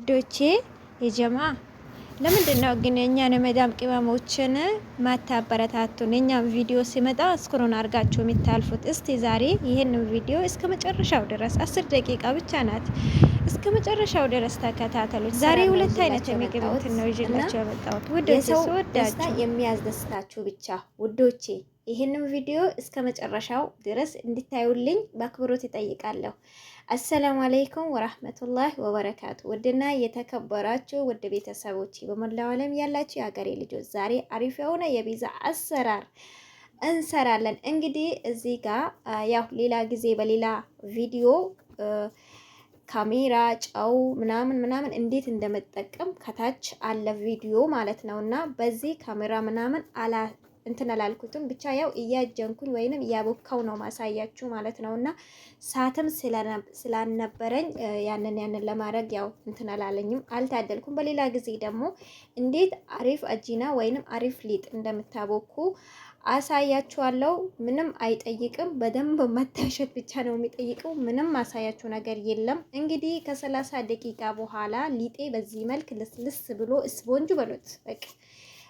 ውዶቼ የጀማ ለምንድነው ግን እኛን መዳም ቅመሞችን ማታበረታቱን? እኛም ቪዲዮ ሲመጣ ስክሮን አድርጋችሁ የሚታልፉት? እስቲ ዛሬ ይህንን ቪዲዮ እስከ መጨረሻው ድረስ 10 ደቂቃ ብቻ ናት። እስከ መጨረሻው ድረስ ተከታተሉ። ዛሬ ሁለት አይነት የምግብ እንትን ነው ይዤላችሁ የመጣሁት ውዶቼ። ደስታ የሚያስደስታችሁ ብቻ ውዶቼ ይህንን ቪዲዮ እስከ መጨረሻው ድረስ እንድታዩልኝ በአክብሮት ይጠይቃለሁ። አሰላሙ አለይኩም ወራህመቱላሂ ወበረካቱ። ውድና የተከበራችሁ ውድ ቤተሰቦች በመላው ዓለም ያላችሁ የሀገሬ ልጆች ዛሬ አሪፍ የሆነ የፒዛ አሰራር እንሰራለን። እንግዲህ እዚህ ጋር ያው ሌላ ጊዜ በሌላ ቪዲዮ ካሜራ ጨው ምናምን እንዴት እንደመጠቀም ከታች አለ ቪዲዮ ማለት ነውና በዚህ ካሜራ ምናምን እንትን አላልኩትም። ብቻ ያው እያጀንኩኝ ወይንም እያቦካው ነው ማሳያችሁ ማለት ነውና ሳትም ስላልነበረኝ ያንን ለማድረግ ያው እንትን አላለኝም፣ አልታደልኩም። በሌላ ጊዜ ደግሞ እንዴት አሪፍ አጂና ወይንም አሪፍ ሊጥ እንደምታቦኩ አሳያችኋለሁ። ምንም አይጠይቅም፣ በደንብ መታሸት ብቻ ነው የሚጠይቀው። ምንም ማሳያችሁ ነገር የለም። እንግዲህ ከ30 ደቂቃ በኋላ ሊጤ በዚህ መልክ ልስልስ ብሎ ስፖንጅ በሉት በቃ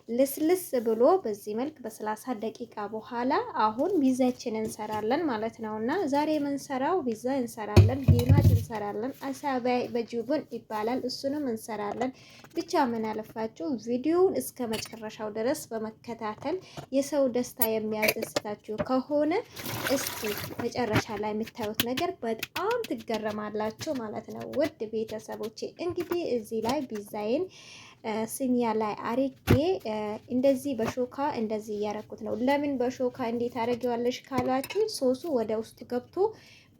ልስልስ ብሎ በዚህ መልክ በ30 ደቂቃ በኋላ አሁን ፒዛችን እንሰራለን ማለት ነውና ዛሬ የምንሰራው ፒዛ እንሰራለን፣ ጌማት እንሰራለን፣ አሳ በጁቡን ይባላል፣ እሱንም እንሰራለን። ብቻ ምን አለፋችሁ ቪዲዮውን እስከ መጨረሻው ድረስ በመከታተል የሰው ደስታ የሚያስደስታችሁ ከሆነ እስቲ መጨረሻ ላይ የምታዩት ነገር በጣም ትገረማላችሁ ማለት ነው። ውድ ቤተሰቦቼ እንግዲህ እዚህ ላይ ፒዛዬን ሲኒያ ላይ አሪጌ እንደዚህ በሾካ እንደዚህ እያረኩት ነው። ለምን በሾካ እንዴት አረጋዋለሽ ካላችሁ ሶሱ ወደ ውስጥ ገብቶ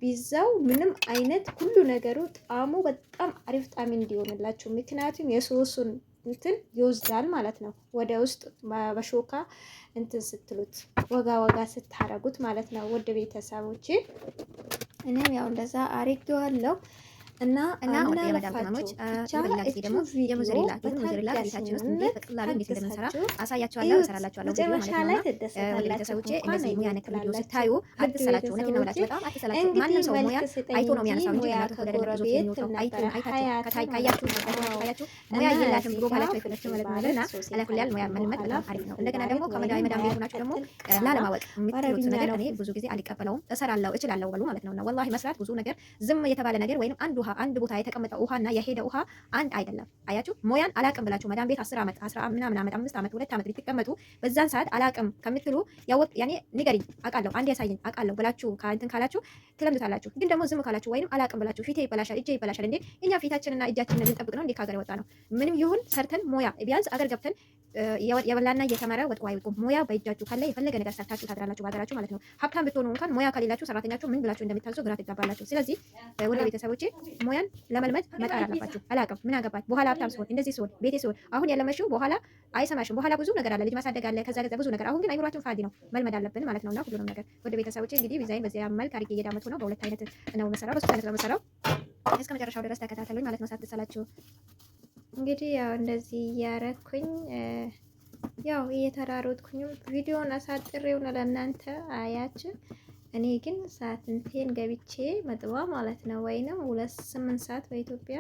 ፒዛው ምንም አይነት ሁሉ ነገሩ ጣዕሙ በጣም አሪፍ ጣዕም እንዲሆንላችሁ፣ ምክንያቱም የሶሱን እንትን ይወስዳል ማለት ነው። ወደ ውስጥ በሾካ እንትን ስትሉት ወጋ ስታረጉት ማለት ነው። ውድ ቤተሰቦቼ እኔም ያው እንደዛ አሪጌዋለሁ። እና ለማዳመጥ በሌላ ጊዜ ደግሞ የሞዘሬላ ቤታችን ውስጥ እንዴት በቀላሉ እንዴት እንደምንሰራ አሳያችኋለሁ፣ እሰራላችኋለሁ ማለት ነው። ወደ ቤተሰቦቼ እንደዚህ ሙያ ነክ ቪዲዮ ስታዩ አትሰላችሁ። እውነቴን ነው የምላችሁ፣ በጣም አትሰላችሁ። ማንም ሰው ሙያ አይቶ ነው የሚያነሳው እንጂ እናቱ ወደ ብዙ የሚወጣው ካያችሁ ሙያ የላትም ብሎ ባላችሁ አይፈለችም ማለት ነው። እና አላኩልያል ሙያ መልመድ በጣም አሪፍ ነው። እንደገና ደግሞ ከመዳም ቤት ሆናችሁ ደግሞ ላለማወቅ የምትሉት ነገር እኔ ብዙ ጊዜ አልቀበለውም፣ እሰራለሁ፣ እችላለሁ በሉ ማለት ነው። እና ወላሂ መስራት ብዙ ነገር ዝም የተባለ ነገር ወይንም አንድ ቦታ የተቀመጠ ውሃና የሄደ ውሃ አንድ አይደለም። አያችሁ ሞያን አላቅም ብላችሁ መዳም ቤት 10 ዓመት 10 ምናምን ዓመት 5 ዓመት 2 ዓመት ብትቀመጡ በዛን ሰዓት አላቅም ከምትሉ ያኔ ንገሪኝ አውቃለሁ አንድ ያሳየኝ አውቃለሁ ብላችሁ እንትን ካላችሁ ትለምዱታላችሁ። ግን ደግሞ ዝም ካላችሁ ወይንም አላቅም ብላችሁ ፊቴ ይበላሻል እጄ ይበላሻል እንዴ እኛ ፊታችንና እጃችንን ልንጠብቅ ነው እንዴ? ከሀገር የወጣ ነው። ምንም ይሁን ሰርተን ሞያ ቢያንስ አገር ገብተን የበላና እየተመረ ወጥቶ አይወጡም። ሞያ በእጃችሁ ካለ የፈለገ ነገር ሰርታችሁ ታድራላችሁ በሀገራችሁ ማለት ነው። ሀብታም ብትሆኑ እንኳን ሞያ ከሌላችሁ ሰራተኛችሁ ምን ብላችሁ እንደምታዙ ግራ ትጋባላችሁ። ስለዚህ ወደ ቤተሰቦቼ ሞያን ለመልመድ መጣር አለባችሁ። አላቅም ምን አገባች በኋላ ሀብታም ሲሆን እንደዚህ ሲሆን ቤቴ ሲሆን አሁን ያለመሽው በኋላ አይሰማሽም። በኋላ ብዙ ነገር አለ፣ ልጅ ማሳደግ አለ፣ ከዛ ብዙ ነገር። አሁን ግን አይምሯችን ፋዲ ነው፣ መልመድ አለብን ማለት ነውና ሁሉንም ነገር ወደ ቤተሰቦቼ እንግዲህ ዲዛይን በዚህ መልክ አድርጌ እየዳመጥኩ ነው። በሁለት አይነት ነው መሰራው፣ በሶስት አይነት ነው መሰራው። እስከ መጨረሻው ድረስ ተከታተሉኝ ማለት ነው ሳትሰላችሁ። እንግዲህ ያው እንደዚህ እያረኩኝ ያው እየተራሮጥኩኝም ቪዲዮውን አሳጥሬው ነው ለእናንተ አያችሁ። እኔ ግን ሰዓት እንትን ገብቼ መጥባ ማለት ነው ወይንም 8 ሰዓት በኢትዮጵያ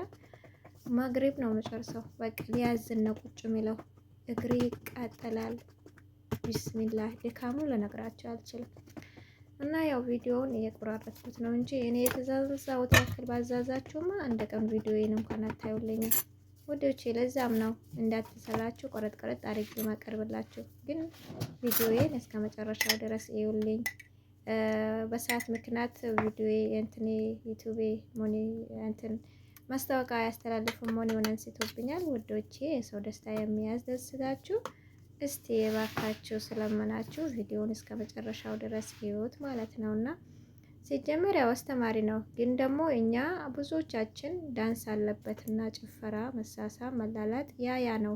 መግሪብ ነው መጨረሻው። በቃ ሊያዝን ነው ቁጭ የሚለው እግሬ ይቃጠላል። ቢስሚላህ ድካሙ ለነግራችሁ አልችልም። እና ያው ቪዲዮውን እየቆራረጥኩት ነው እንጂ እኔ የተዛዛው ያክል ባዛዛችሁማ አንድ ቀን ቪዲዮዬን እንኳን አታዩልኝም ወዶቼ። ለዛም ነው እንዳትሰላችሁ ቆረጥ አድርጌ ማቀርብላችሁ። ግን ቪዲዮዬን እስከ መጨረሻው ድረስ ይዩልኝ። በሰዓት ምክንያት ቪዲዮ እንትኔ ዩቲዩብ ሞኒ እንትን ማስታወቂያ ያስተላልፉም ሞኒ ሆነን ሲቶብኛል። ውዶቼ የሰው ደስታ የሚያስደስታችሁ እስቲ የባካችሁ ስለመናችሁ ቪዲዮውን እስከ መጨረሻው ድረስ ይዩት ማለት ነውና ሲጀመር ያው አስተማሪ ነው። ግን ደግሞ እኛ ብዙዎቻችን ዳንስ አለበትና ጭፈራ፣ መሳሳ፣ መላላጥ ያ ነው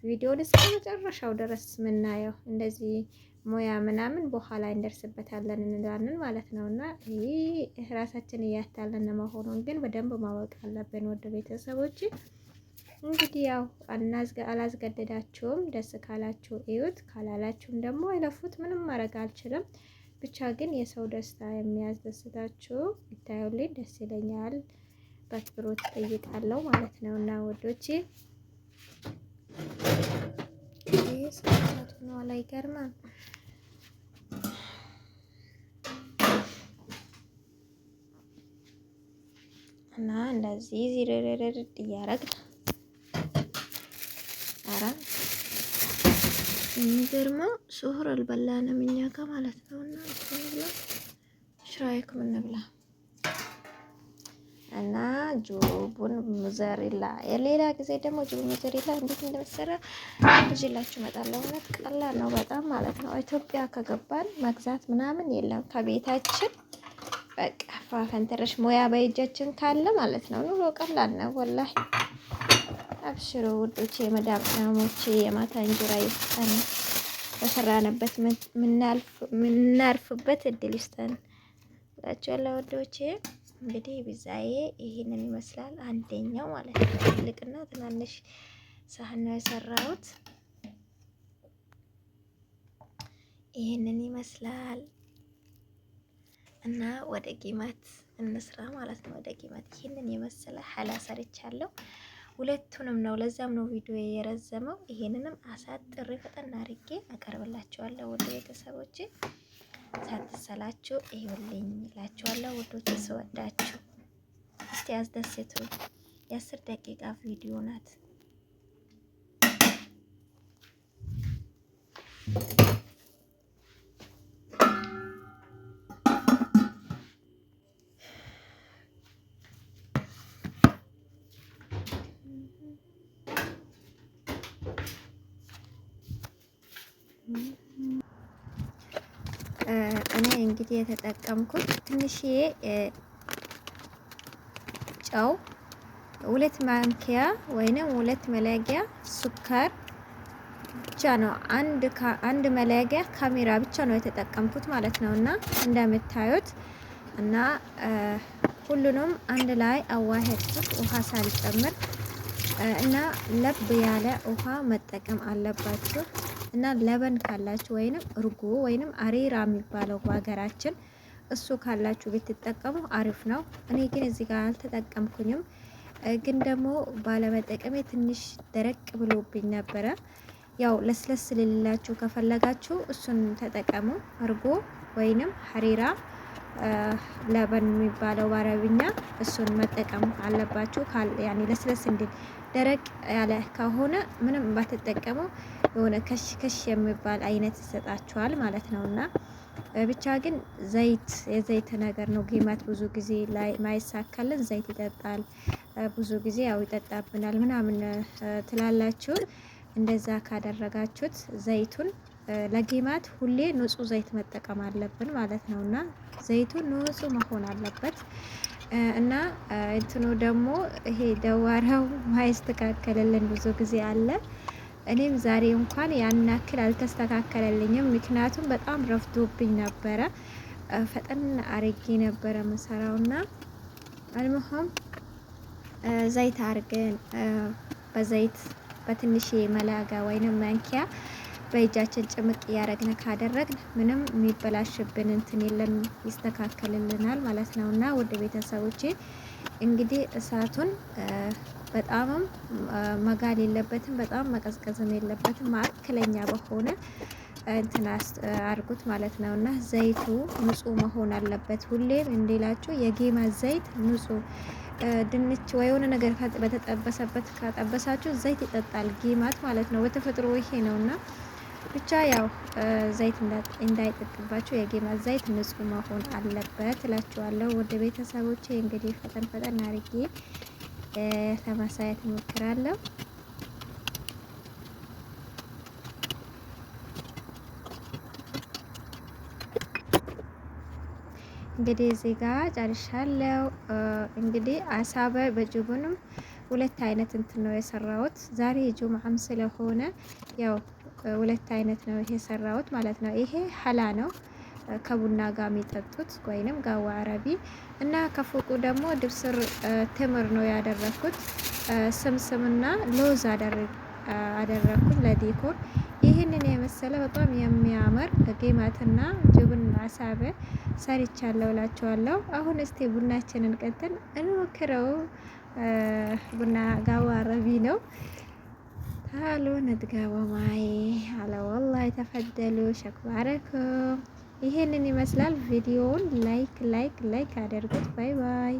ቪዲዮውን እስከ መጨረሻው ድረስ ምናየው። እንደዚህ ሙያ ምናምን በኋላ እንደርስበታለን እንላለን ማለት ነውና ይሄ ራሳችን እያታለን መሆኑን ግን በደንብ ማወቅ አለብን። ወደ ቤተሰቦች እንግዲህ ያው አላስገደዳችሁም። ደስ ካላችሁ እዩት፣ ካላላችሁም ደግሞ አይለፉት። ምንም ማድረግ አልችልም። ብቻ ግን የሰው ደስታ የሚያስደስታችሁ ይታዩልኝ፣ ደስ ይለኛል። በአክብሮት እጠይቃለሁ ማለት ነው። እና ወዶቼ ይሄ ሰዓት ነው ላይ ገርማ እና እንደዚህ ዝርርርር እያረግን አራ የሚገርመው ሱሁር አልበላንም እኛ ጋር ማለት ነው። እና ሽራይክ ምን ብላ እና ጁቡን ሙዘሪላ የሌላ ጊዜ ደግሞ ጁቡን ሙዘሪላ እንዴት እንደመሰራ ይዤላችሁ እመጣለሁ። እውነት ቀላል ነው በጣም ማለት ነው። ኢትዮጵያ ከገባን መግዛት ምናምን የለም ከቤታችን በቃ ፋፈንተረሽ ሙያ በእጃችን ካለ ማለት ነው። ኑሮ ቀላል ነው ወላሂ። አብሽሩ ውዶቼ፣ የመዳም ቅመሞቼ የማታ እንጀራ ይስጠን፣ በሰራንበት ምናርፍበት እድል ይስጠን እላችኋለሁ ውዶቼ። እንግዲህ ቢዛዬ ይሄንን ይመስላል። አንደኛው ማለት ነው ትልቅና ትናንሽ ሳህን ነው የሰራሁት። ይሄንን ይመስላል እና ወደ ጊማት እንስራ ማለት ነው። ወደ ጊማት ይሄንን የመሰለ ሐላ ሰርቻለሁ። ሁለቱንም ነው፣ ለዛም ነው ቪዲዮ የረዘመው። ይሄንንም አሳጥሬ ፈጠን አድርጌ አቀርብላችኋለሁ ወደ ቤተሰቦቼ። ሳትሰላችሁ ይኸውልኝ እላችኋለሁ ውዶቼ፣ ስወዳችሁ። እስቲ አስደስቱ። የ10 ደቂቃ ቪዲዮ ናት። እኔ እንግዲህ የተጠቀምኩት ትንሽዬ ጨው፣ 2 ማንኪያ ወይንም 2 መለጊያ ሱካር ብቻ ነው። አንድ መለጊያ ካሜራ ብቻ ነው የተጠቀምኩት ማለት ነው። እና እንደምታዩት እና ሁሉንም አንድ ላይ አዋህድኩት ውሃ ሳልጨምር እና ለብ ያለ ውሃ መጠቀም አለባችሁ። እና ለበን ካላችሁ ወይንም እርጎ ወይንም አሬራ የሚባለው በሀገራችን እሱ ካላችሁ ብትጠቀሙ አሪፍ ነው። እኔ ግን እዚህ ጋር አልተጠቀምኩኝም። ግን ደግሞ ባለመጠቀሜ ትንሽ ደረቅ ብሎብኝ ነበረ። ያው ለስለስ ልላችሁ ከፈለጋችሁ እሱን ተጠቀሙ። እርጎ ወይንም ሀሪራ ለበን የሚባለው በአረብኛ እሱን መጠቀም አለባችሁ። ያኔ ለስለስ እንዲል ደረቅ ያለ ከሆነ ምንም ባትጠቀሙ የሆነ ከሽ ከሽ የሚባል አይነት ይሰጣችኋል ማለት ነውና ብቻ ግን የዘይት ነገር ነው። ጊማት ብዙ ጊዜ ላይ ማይሳካልን ዘይት ይጠጣል፣ ብዙ ጊዜ ያው ይጠጣብናል ምናምን ትላላችሁ። እንደዛ ካደረጋችሁት ዘይቱን ለጊማት ሁሌ ንጹህ ዘይት መጠቀም አለብን ማለት ነውና ዘይቱ ንጹህ መሆን አለበት። እና እንትኑ ደግሞ ይሄ ደዋራው ማይስተካከለልን ብዙ ጊዜ አለ። እኔም ዛሬ እንኳን ያን ያክል አልተስተካከለልኝም፣ ምክንያቱም በጣም ረፍዶብኝ ነበረ። ፈጠን አርጌ ነበረ መሰራውና አልሙሁም ዘይት አርገን በዘይት በትንሽ መላጋ ወይንም ማንኪያ በእጃችን ጭምቅ እያረግን ካደረግን ምንም የሚበላሽብን እንትን የለም፣ ይስተካከልልናል ማለት ነውና ውድ ቤተሰቦቼ እንግዲህ እሳቱን በጣምም መጋል የለበትም፣ በጣም መቀዝቀዝም የለበትም። ማዕከለኛ በሆነ እንትን አርጉት ማለት ነውና ዘይቱ ንጹህ መሆን አለበት። ሁሌም እንዲላችሁ የጊማት ዘይት ንጹህ ድንች ወይ የሆነ ነገር በተጠበሰበት ካጠበሳችሁ ዘይት ይጠጣል ጊማት ማለት ነው። በተፈጥሮ ይሄ ነውና ብቻ ያው ዘይት እንዳይጠጥባችሁ የጊማት ዘይት ንጹህ መሆን አለበት እላችኋለሁ። ወደ ቤተሰቦቼ እንግዲህ ፈጠን አርጌ ለማሳየት እሞክራለሁ። እንግዲህ እዚህ ጋር ጨርሻለሁ። እንግዲህ አሳበ በጅቡንም 2 አይነት እንትን ነው የሰራሁት። ዛሬ ጁምዓም ስለሆነ ያው 2 አይነት ነው ይሄ የሰራሁት ማለት ነው። ይሄ ሐላ ነው ከቡና ጋር የሚጠጡት ወይንም ጋዋ አረቢ እና ከፎቁ ደግሞ ድብስር ትምር ነው ያደረኩት። ስምስምና ሎዝ አደረኩት ለዲኮር። ይህንን የመሰለ በጣም የሚያምር ጌማትና ጅብን አሳበ ሰርቻለሁ እላችኋለሁ። አሁን እስቲ ቡናችንን ቀጥን እንሞክረው። ቡና ጋዋ ረቢ ነው ታሉ ነትጋባ ማይ አለ ወላሂ ተፈደሉ ሸክባረኩም። ይሄንን ይመስላል። ቪዲዮውን ላይክ አድርጉት። ባይ ባይ።